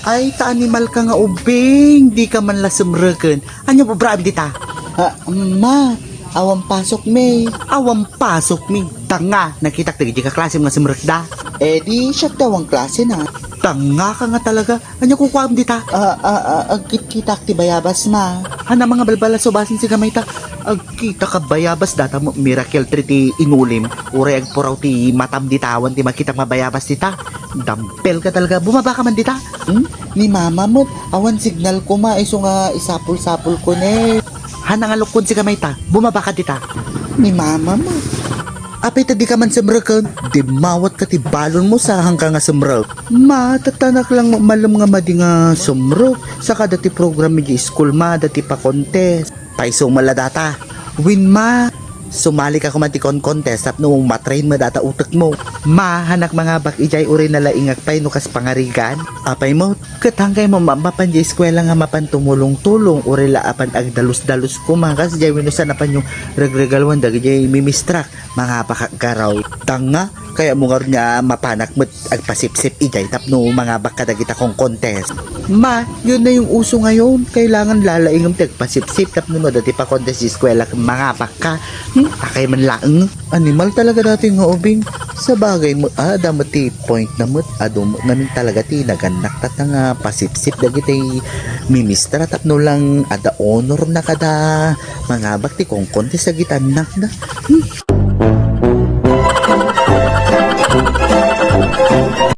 Ay, ta animal ka nga ubing, di ka man lasumregen. Anya po brab dita? Ma, awang pasok may. Awang pasok mi. Tanga, nakita ka ka klase mga sumrekda. Di siya daw ang klase na. Tanga ka nga talaga. Anya ko kuam dita? Kita ti bayabas ma. Hana mga balbala subasin si gamay ta. Agkita ka bayabas data mo miracle tree ti inulim. Uray agpuraw ti matam ditawan ti makita mabayabas dita. Dampel ka talaga. Bumaba ka man dita. Ni mama mo, awan signal ko ma. Iso nga isapul-sapul ko ne. Hana nga lukod si gamay ta. Bumaba ka dita. Ni mama mo. Apay ta di ka man sumrekan. Di mawat ka ti balon mo sa hanggang nga sumrek. Ma, tatanak lang malum nga madi nga sumrek. Saka dati program medyo school ma. Dati pa contest. Paiso maladata. Win ma. Sumali ka kumantikon contest at nung matrain mo data utak mo. Ma, hanak mga bak ijay uri na laingak pay nukas pangarigan. Apay mo, katangkay mo mapan di eskwela nga mapan tumulong-tulong uri la apan agdalus-dalus ko makas jay winusan apan yung regregalwan dagi jay mimistrak mga pakagaraw. Tanga, kaya mo nga niya mapanak mo agpasip-sip ijay tapno mga bak kadagita kong contest. Ma, yun na yung uso ngayon. Kailangan lalaingam tagpasip-sip tapno no dati pa contest di eskwela mga bak ka. Akay man laeng. Animal talaga dati nga ubing. Sa bagay mo, damat ti point na mo't adum namin talaga ti naganak tata nga pasipsip dagiti mimistra tapno lang ada honor na kada mga bakti kong contest sa gitanak na.